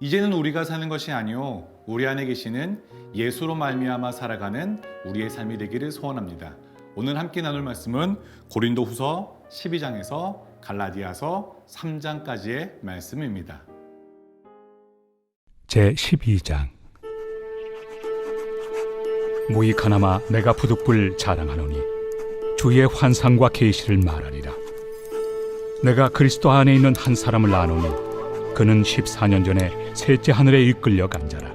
이제는 우리가 사는 것이 아니요 우리 안에 계시는 예수로 말미암아 살아가는 우리의 삶이 되기를 소원합니다. 오늘 함께 나눌 말씀은 고린도후서 12장에서 갈라디아서 3장까지의 말씀입니다. 제12장. 무익하나마 내가 부득불 자랑하노니 주의 환상과 계시를 말하리라. 내가 그리스도 안에 있는 한 사람을 아노니 그는 14년 전에 셋째 하늘에 이끌려 간 자라.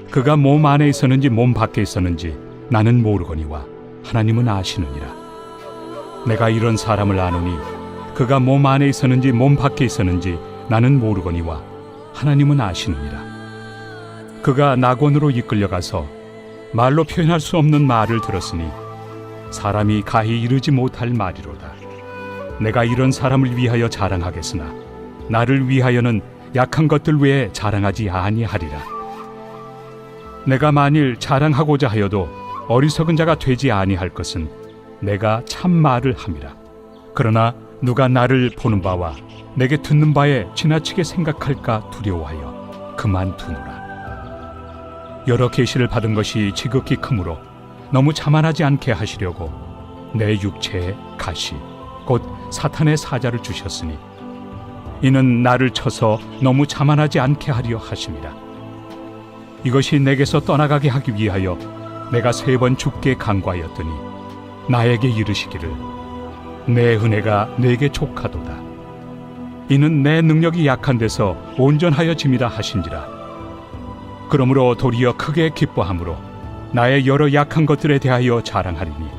그가 몸 안에 있었는지 몸 밖에 있었는지 나는 모르거니와 하나님은 아시느니라. 내가 이런 사람을 아노니 그가 몸 안에 있었는지 몸 밖에 있었는지 나는 모르거니와 하나님은 아시느니라. 그가 낙원으로 이끌려가서 말로 표현할 수 없는 말을 들었으니 사람이 가히 이르지 못할 말이로다. 내가 이런 사람을 위하여 자랑하겠으나 나를 위하여는 약한 것들 외에 자랑하지 아니하리라. 내가 만일 자랑하고자 하여도 어리석은 자가 되지 아니할 것은 내가 참 말을 함이라. 그러나 누가 나를 보는 바와 내게 듣는 바에 지나치게 생각할까 두려워하여 그만두노라. 여러 계시를 받은 것이 지극히 크므로 너무 자만하지 않게 하시려고 내 육체에 가시 곧 사탄의 사자를 주셨으니 이는 나를 쳐서 너무 자만하지 않게 하려 하심이라. 이것이 내게서 떠나가게 하기 위하여 내가 3번 죽게 간구하였더니 나에게 이르시기를 내 은혜가 내게 족하도다. 이는 내 능력이 약한 데서 온전하여 짐이라 하신지라. 그러므로 도리어 크게 기뻐함으로 나의 여러 약한 것들에 대하여 자랑하리니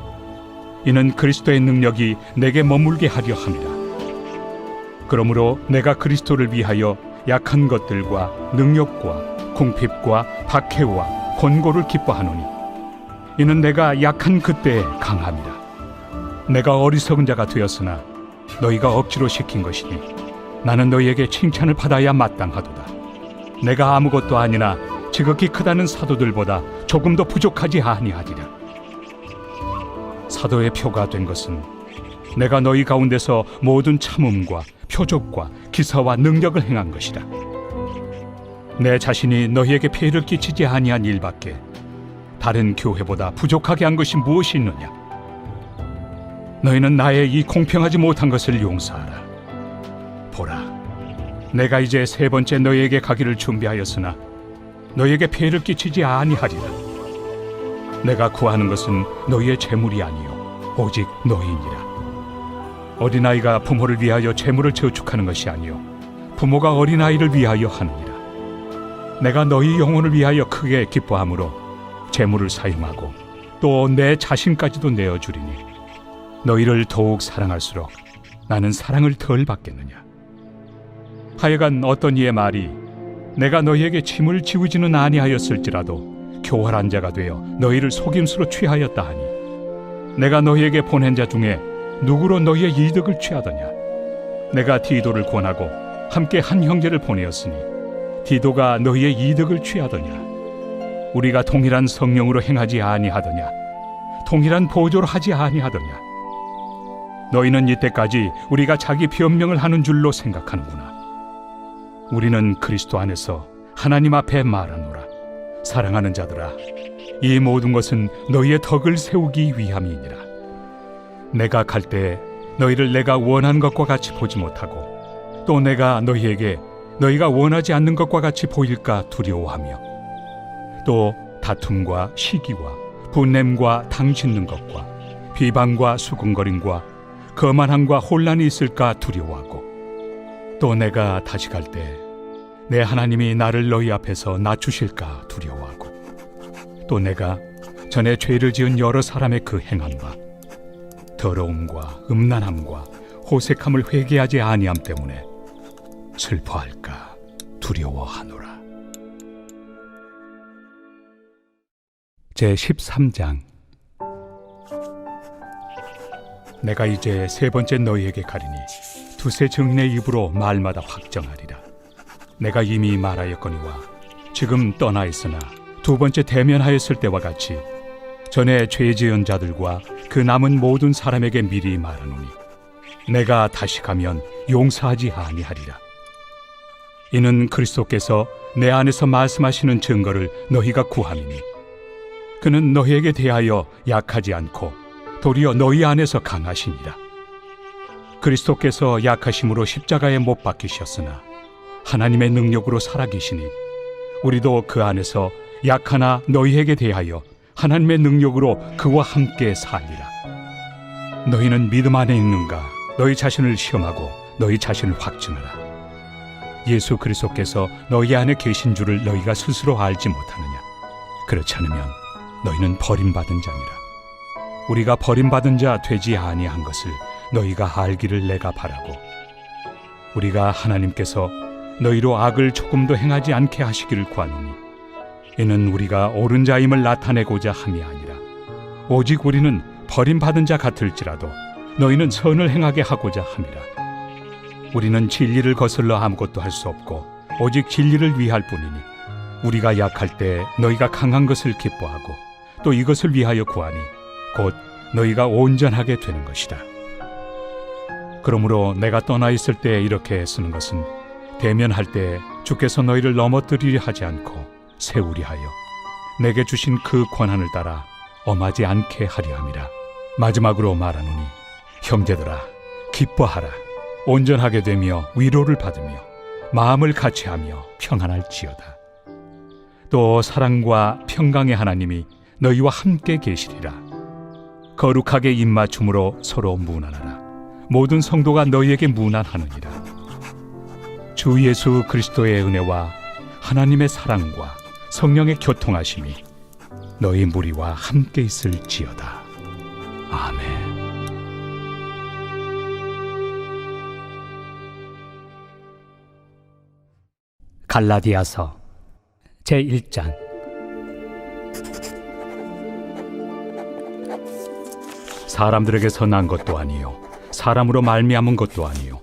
이는 그리스도의 능력이 내게 머물게 하려 함이라. 그러므로 내가 그리스도를 위하여 약한 것들과 능력과 궁핍과 박해와 권고를 기뻐하노니 이는 내가 약한 그때에 강함이라. 내가 어리석은 자가 되었으나 너희가 억지로 시킨 것이니 나는 너희에게 칭찬을 받아야 마땅하도다. 내가 아무것도 아니나 지극히 크다는 사도들보다 조금도 부족하지 아니하리라. 사도의 표가 된 것은 내가 너희 가운데서 모든 참음과 표적과 기사와 능력을 행한 것이라. 내 자신이 너희에게 폐해를 끼치지 아니한 일밖에 다른 교회보다 부족하게 한 것이 무엇이 있느냐. 너희는 나의 이 공평하지 못한 것을 용서하라. 보라, 내가 이제 3번째 너희에게 가기를 준비하였으나 너희에게 폐해를 끼치지 아니하리라. 내가 구하는 것은 너희의 재물이 아니요 오직 너희니라. 어린아이가 부모를 위하여 재물을 저축하는 것이 아니요 부모가 어린아이를 위하여 하느니라. 내가 너희 영혼을 위하여 크게 기뻐함으로 재물을 사용하고 또 내 자신까지도 내어주리니 너희를 더욱 사랑할수록 나는 사랑을 덜 받겠느냐. 하여간 어떤 이의 말이 내가 너희에게 짐을 지우지는 아니하였을지라도 교활한 자가 되어 너희를 속임수로 취하였다 하니 내가 너희에게 보낸 자 중에 누구로 너희의 이득을 취하더냐. 내가 디도를 권하고 함께 한 형제를 보내었으니 디도가 너희의 이득을 취하더냐. 우리가 동일한 성령으로 행하지 아니하더냐. 동일한 보조로 하지 아니하더냐. 너희는 이때까지 우리가 자기 변명을 하는 줄로 생각하는구나. 우리는 그리스도 안에서 하나님 앞에 말하노라. 사랑하는 자들아, 이 모든 것은 너희의 덕을 세우기 위함이니라. 내가 갈 때 너희를 내가 원하는 것과 같이 보지 못하고 또 내가 너희에게 너희가 원하지 않는 것과 같이 보일까 두려워하며 또 다툼과 시기와 분냄과 당짓는 것과 비방과 수군거림과 거만함과 혼란이 있을까 두려워하고 또 내가 다시 갈 때 내 하나님이 나를 너희 앞에서 낮추실까 두려워하고 또 내가 전에 죄를 지은 여러 사람의 그 행함과 더러움과 음란함과 호색함을 회개하지 아니함 때문에 슬퍼할까 두려워하노라. 제13장. 내가 이제 3번째 너희에게 가리니 두세 증인의 입으로 말마다 확정하리라. 내가 이미 말하였거니와 지금 떠나 있으나 2번째 대면하였을 때와 같이 전에 죄 지은 자들과 그 남은 모든 사람에게 미리 말하노니 내가 다시 가면 용서하지 아니하리라. 이는 그리스도께서 내 안에서 말씀하시는 증거를 너희가 구함이니 그는 너희에게 대하여 약하지 않고 도리어 너희 안에서 강하시니라. 그리스도께서 약하심으로 십자가에 못 박히셨으나 하나님의 능력으로 살아계시니 우리도 그 안에서 약하나 너희에게 대하여 하나님의 능력으로 그와 함께 살리라. 너희는 믿음 안에 있는가? 너희 자신을 시험하고 너희 자신을 확증하라. 예수 그리스도께서 너희 안에 계신 줄을 너희가 스스로 알지 못하느냐? 그렇지 않으면 너희는 버림받은 자니라. 우리가 버림받은 자 되지 아니한 것을 너희가 알기를 내가 바라고, 우리가 하나님께서 너희로 악을 조금도 행하지 않게 하시기를 구하노니 이는 우리가 옳은 자임을 나타내고자 함이 아니라 오직 우리는 버림받은 자 같을지라도 너희는 선을 행하게 하고자 함이라. 우리는 진리를 거슬러 아무것도 할 수 없고 오직 진리를 위할 뿐이니 우리가 약할 때 너희가 강한 것을 기뻐하고 또 이것을 위하여 구하니 곧 너희가 온전하게 되는 것이다. 그러므로 내가 떠나 있을 때 이렇게 쓰는 것은 대면할 때 주께서 너희를 넘어뜨리려 하지 않고 세우리 하여 내게 주신 그 권한을 따라 엄하지 않게 하려 함이라. 마지막으로 말하노니 형제들아, 기뻐하라. 온전하게 되며 위로를 받으며 마음을 같이하며 평안할지어다. 또 사랑과 평강의 하나님이 너희와 함께 계시리라. 거룩하게 입맞춤으로 서로 문안하라. 모든 성도가 너희에게 문안하느니라. 주 예수 그리스도의 은혜와 하나님의 사랑과 성령의 교통하심이 너희 무리와 함께 있을지어다. 아멘. 갈라디아서 제1장. 사람들에게서 난 것도 아니요 사람으로 말미암은 것도 아니요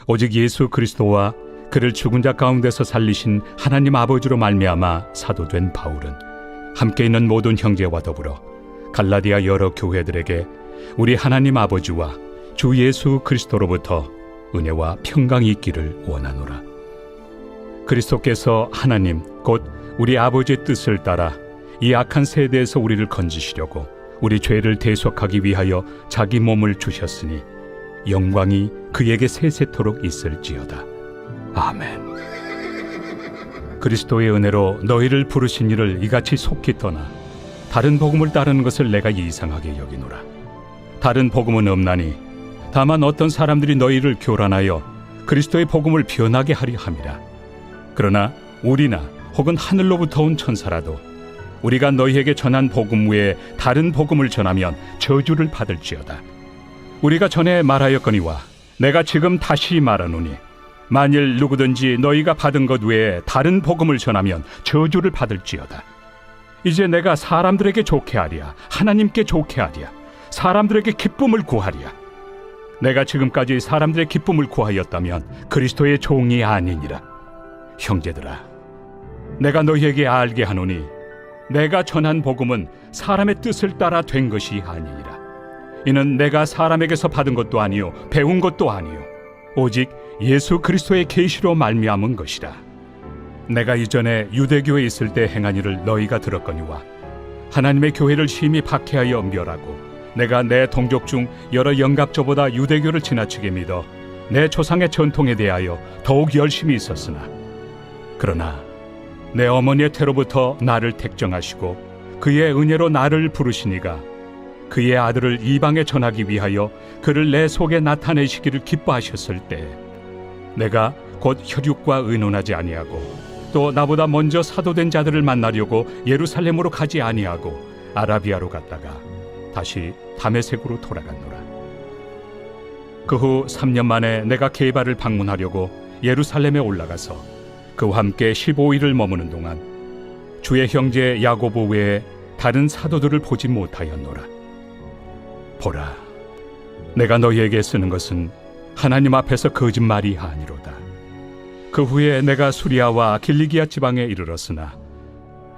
오직 예수 그리스도와 그를 죽은 자 가운데서 살리신 하나님 아버지로 말미암아 사도된 바울은 함께 있는 모든 형제와 더불어 갈라디아 여러 교회들에게 우리 하나님 아버지와 주 예수 그리스도로부터 은혜와 평강이 있기를 원하노라. 그리스도께서 하나님 곧 우리 아버지의 뜻을 따라 이 악한 세대에서 우리를 건지시려고 우리 죄를 대속하기 위하여 자기 몸을 주셨으니 영광이 그에게 세세토록 있을지어다. 아멘. 그리스도의 은혜로 너희를 부르신 이를 이같이 속히 떠나 다른 복음을 따르는 것을 내가 이상하게 여기노라. 다른 복음은 없나니 다만 어떤 사람들이 너희를 교란하여 그리스도의 복음을 변하게 하려 함이라. 그러나 우리나 혹은 하늘로부터 온 천사라도 우리가 너희에게 전한 복음 외에 다른 복음을 전하면 저주를 받을지어다. 우리가 전에 말하였거니와 내가 지금 다시 말하노니 만일 누구든지 너희가 받은 것 외에 다른 복음을 전하면 저주를 받을지어다. 이제 내가 사람들에게 좋게 하랴, 하나님께 좋게 하랴, 사람들에게 기쁨을 구하랴. 내가 지금까지 사람들의 기쁨을 구하였다면 그리스도의 종이 아니니라. 형제들아, 내가 너희에게 알게 하노니 내가 전한 복음은 사람의 뜻을 따라 된 것이 아니니라. 이는 내가 사람에게서 받은 것도 아니요 배운 것도 아니요 오직 예수 그리스도의 계시로 말미암은 것이라. 내가 이전에 유대교에 있을 때 행한 일을 너희가 들었거니와 하나님의 교회를 심히 박해하여 멸하고 내가 내 동족 중 여러 영갑조보다 유대교를 지나치게 믿어 내 조상의 전통에 대하여 더욱 열심히 있었으나 그러나 내 어머니의 태로부터 나를 택정하시고 그의 은혜로 나를 부르시니가 그의 아들을 이방에 전하기 위하여 그를 내 속에 나타내시기를 기뻐하셨을 때 내가 곧 혈육과 의논하지 아니하고 또 나보다 먼저 사도된 자들을 만나려고 예루살렘으로 가지 아니하고 아라비아로 갔다가 다시 다메섹으로 돌아갔노라. 그 후 3년 만에 내가 게바를 방문하려고 예루살렘에 올라가서 그와 함께 15일을 머무는 동안 주의 형제 야고보 외에 다른 사도들을 보지 못하였노라. 보라, 내가 너희에게 쓰는 것은 하나님 앞에서 거짓말이 아니로다. 그 후에 내가 수리아와 길리기아 지방에 이르렀으나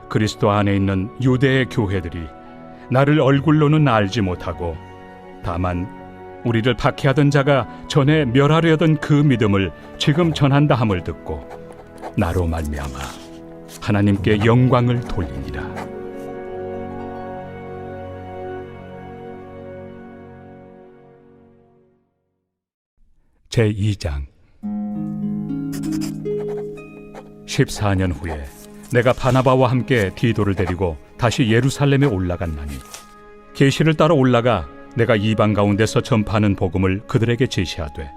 그리스도 안에 있는 유대의 교회들이 나를 얼굴로는 알지 못하고 다만 우리를 박해하던 자가 전에 멸하려던 그 믿음을 지금 전한다 함을 듣고 나로 말미암아 하나님께 영광을 돌리니라. 제2장 14년 후에 내가 바나바와 함께 디도를 데리고 다시 예루살렘에 올라갔나니 계시를 따라 올라가 내가 이방 가운데서 전파하는 복음을 그들에게 제시하되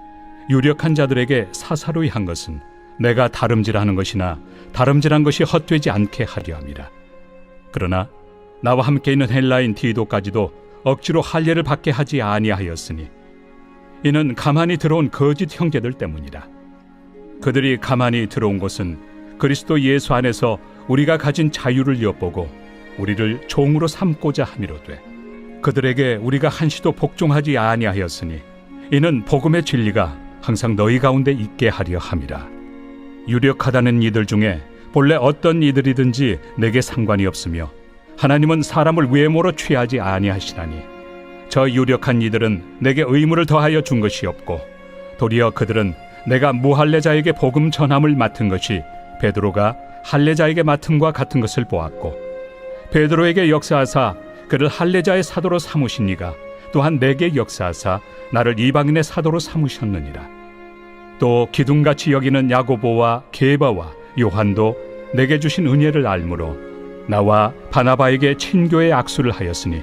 유력한 자들에게 사사로이 한 것은 내가 다름질하는 것이나 다름질한 것이 헛되지 않게 하려 함이라. 그러나 나와 함께 있는 헬라인 디도까지도 억지로 할례를 받게 하지 아니하였으니 이는 가만히 들어온 거짓 형제들 때문이라. 그들이 가만히 들어온 것은 그리스도 예수 안에서 우리가 가진 자유를 엿보고 우리를 종으로 삼고자 함이로되 그들에게 우리가 한시도 복종하지 아니하였으니 이는 복음의 진리가 항상 너희 가운데 있게 하려 함이라. 유력하다는 이들 중에 본래 어떤 이들이든지 내게 상관이 없으며 하나님은 사람을 외모로 취하지 아니하시나니 저 유력한 이들은 내게 의무를 더하여 준 것이 없고 도리어 그들은 내가 무할례자에게 복음 전함을 맡은 것이 베드로가 할례자에게 맡음과 같은 것을 보았고 베드로에게 역사하사 그를 할례자의 사도로 삼으신 이가 또한 내게 역사하사 나를 이방인의 사도로 삼으셨느니라. 또 기둥같이 여기는 야고보와 게바와 요한도 내게 주신 은혜를 알므로 나와 바나바에게 친교의 악수를 하였으니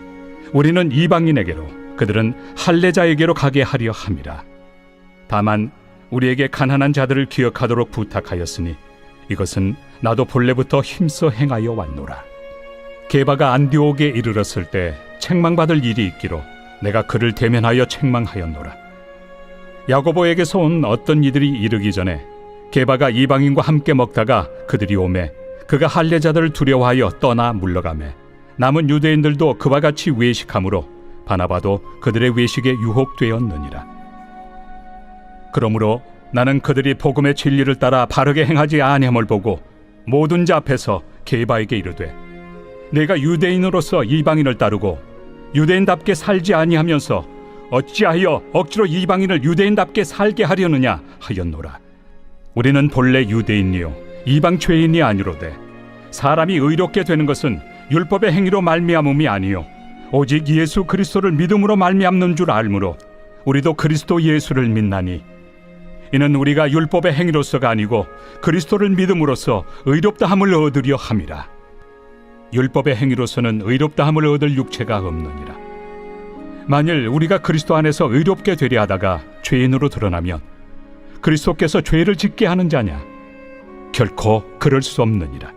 우리는 이방인에게로 그들은 할례자에게로 가게 하려 함이라. 다만 우리에게 가난한 자들을 기억하도록 부탁하였으니 이것은 나도 본래부터 힘써 행하여 왔노라. 게바가 안디옥에 이르렀을 때 책망받을 일이 있기로 내가 그를 대면하여 책망하였노라. 야고보에게서 온 어떤 이들이 이르기 전에 게바가 이방인과 함께 먹다가 그들이 오매 그가 할례자들을 두려워하여 떠나 물러가매 남은 유대인들도 그와 같이 외식하므로 바나바도 그들의 외식에 유혹되었느니라. 그러므로 나는 그들이 복음의 진리를 따라 바르게 행하지 아니함을 보고 모든 자 앞에서 게바에게 이르되 내가 유대인으로서 이방인을 따르고 유대인답게 살지 아니하면서 어찌하여 억지로 이방인을 유대인답게 살게 하려느냐 하였노라. 우리는 본래 유대인이요 이방 죄인이 아니로되 사람이 의롭게 되는 것은 율법의 행위로 말미암음이 아니요 오직 예수 그리스도를 믿음으로 말미암는 줄 알므로 우리도 그리스도 예수를 믿나니 이는 우리가 율법의 행위로서가 아니고 그리스도를 믿음으로써 의롭다함을 얻으려 함이라. 율법의 행위로서는 의롭다함을 얻을 육체가 없느니라. 만일 우리가 그리스도 안에서 의롭게 되려 하다가 죄인으로 드러나면 그리스도께서 죄를 짓게 하는 자냐? 결코 그럴 수 없느니라.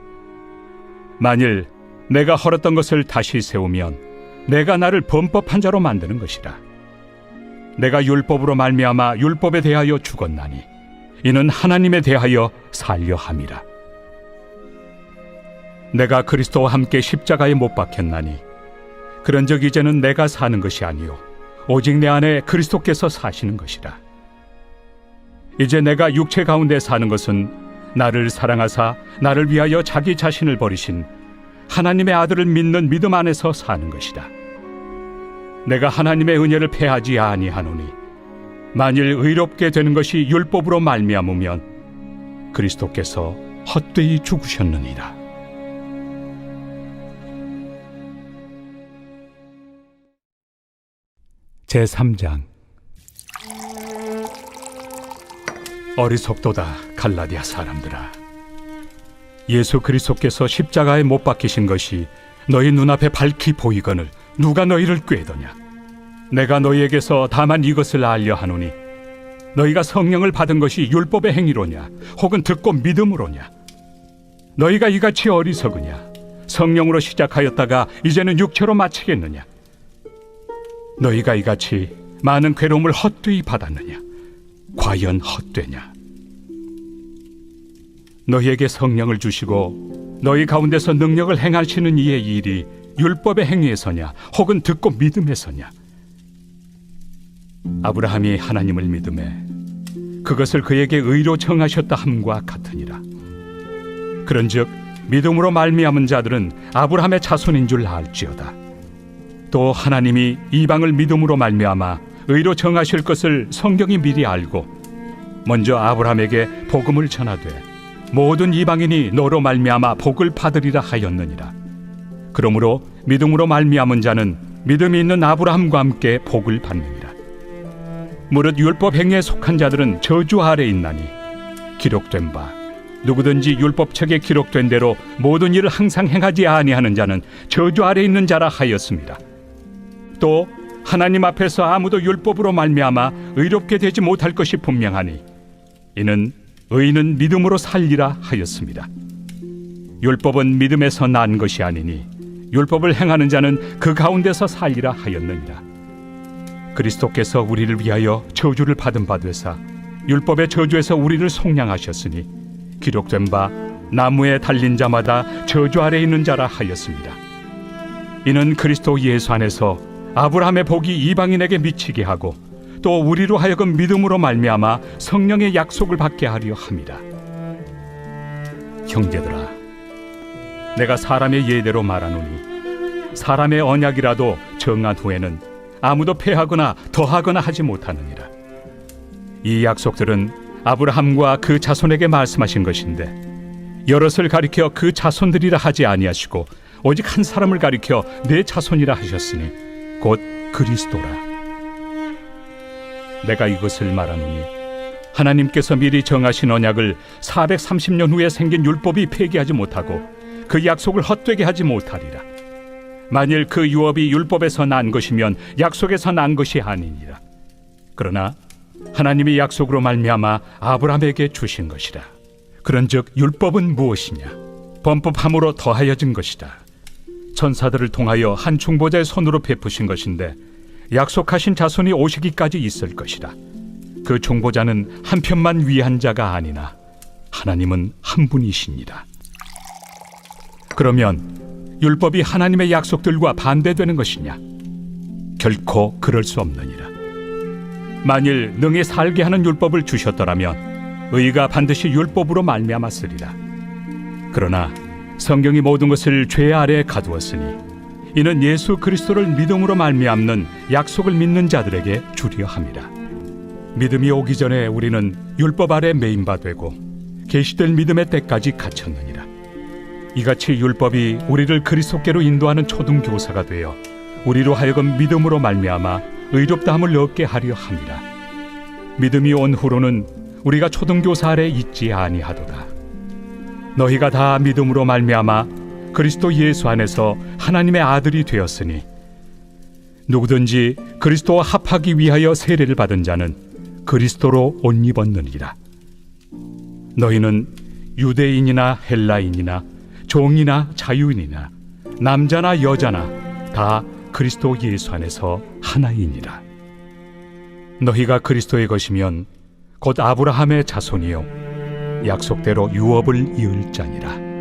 만일 내가 헐었던 것을 다시 세우면 내가 나를 범법한 자로 만드는 것이라. 내가 율법으로 말미암아 율법에 대하여 죽었나니 이는 하나님에 대하여 살려 함이라. 내가 그리스도와 함께 십자가에 못 박혔나니 그런즉 이제는 내가 사는 것이 아니요 오직 내 안에 그리스도께서 사시는 것이라. 이제 내가 육체 가운데 사는 것은 나를 사랑하사 나를 위하여 자기 자신을 버리신 하나님의 아들을 믿는 믿음 안에서 사는 것이다. 내가 하나님의 은혜를 패하지 아니하노니 만일 의롭게 되는 것이 율법으로 말미암으면 그리스도께서 헛되이 죽으셨느니라. 제3장 어리석도다 갈라디아 사람들아, 예수 그리스도께서 십자가에 못 박히신 것이 너희 눈앞에 밝히 보이거늘 누가 너희를 꾀더냐? 내가 너희에게서 다만 이것을 알려 하노니 너희가 성령을 받은 것이 율법의 행위로냐 혹은 듣고 믿음으로냐? 너희가 이같이 어리석으냐? 성령으로 시작하였다가 이제는 육체로 마치겠느냐? 너희가 이같이 많은 괴로움을 헛되이 받았느냐? 과연 헛되냐? 너희에게 성령을 주시고 너희 가운데서 능력을 행하시는 이의 일이 율법의 행위에서냐 혹은 듣고 믿음에서냐? 아브라함이 하나님을 믿음에 그것을 그에게 의로 정하셨다 함과 같으니라. 그런즉 믿음으로 말미암은 자들은 아브라함의 자손인 줄 알지어다. 또 하나님이 이방을 믿음으로 말미암아 의로 정하실 것을 성경이 미리 알고 먼저 아브라함에게 복음을 전하되 모든 이방인이 너로 말미암아 복을 받으리라 하였느니라. 그러므로 믿음으로 말미암은 자는 믿음이 있는 아브라함과 함께 복을 받느니라. 무릇 율법 행위에 속한 자들은 저주 아래 있나니 기록된 바 누구든지 율법책에 기록된 대로 모든 일을 항상 행하지 아니하는 자는 저주 아래 있는 자라 하였습니다. 또 하나님 앞에서 아무도 율법으로 말미암아 의롭게 되지 못할 것이 분명하니 이는 의인은 믿음으로 살리라 하였습니다. 율법은 믿음에서 난 것이 아니니 율법을 행하는 자는 그 가운데서 살리라 하였느니라. 그리스도께서 우리를 위하여 저주를 받은 바 되사 율법의 저주에서 우리를 속량하셨으니 기록된 바 나무에 달린 자마다 저주 아래 있는 자라 하였습니다. 이는 그리스도 예수 안에서 아브라함의 복이 이방인에게 미치게 하고 또 우리로 하여금 믿음으로 말미암아 성령의 약속을 받게 하려 함이라. 형제들아, 내가 사람의 예대로 말하노니 사람의 언약이라도 정한 후에는 아무도 폐하거나 더하거나 하지 못하느니라. 이 약속들은 아브라함과 그 자손에게 말씀하신 것인데 여럿을 가리켜 그 자손들이라 하지 아니하시고 오직 한 사람을 가리켜 내 자손이라 하셨으니 곧 그리스도라. 내가 이것을 말하노니 하나님께서 미리 정하신 언약을 430년 후에 생긴 율법이 폐기하지 못하고 그 약속을 헛되게 하지 못하리라. 만일 그 유업이 율법에서 난 것이면 약속에서 난 것이 아니니라. 그러나 하나님이 약속으로 말미암아 아브라함에게 주신 것이라. 그런즉 율법은 무엇이냐? 범법함으로 더하여진 것이다. 천사들을 통하여 한 중보자의 손으로 베푸신 것인데 약속하신 자손이 오시기까지 있을 것이다. 그 중보자는 한 편만 위한 자가 아니나 하나님은 한 분이시니라. 그러면 율법이 하나님의 약속들과 반대되는 것이냐? 결코 그럴 수 없느니라. 만일 능히 살게 하는 율법을 주셨더라면 의가 반드시 율법으로 말미암았으리라. 그러나 성경이 모든 것을 죄 아래에 가두었으니 이는 예수 그리스도를 믿음으로 말미암는 약속을 믿는 자들에게 주려 함이라. 믿음이 오기 전에 우리는 율법 아래 매인 바 되고 계시될 믿음의 때까지 갇혔느니라. 이같이 율법이 우리를 그리스도께로 인도하는 초등교사가 되어 우리로 하여금 믿음으로 말미암아 의롭다함을 얻게 하려 함이라. 믿음이 온 후로는 우리가 초등교사 아래 있지 아니하도다. 너희가 다 믿음으로 말미암아 그리스도 예수 안에서 하나님의 아들이 되었으니 누구든지 그리스도와 합하기 위하여 세례를 받은 자는 그리스도로 옷 입었느니라. 너희는 유대인이나 헬라인이나 종이나 자유인이나 남자나 여자나 다 그리스도 예수 안에서 하나이니라. 너희가 그리스도의 것이면 곧 아브라함의 자손이요 약속대로 유업을 이을 자니라.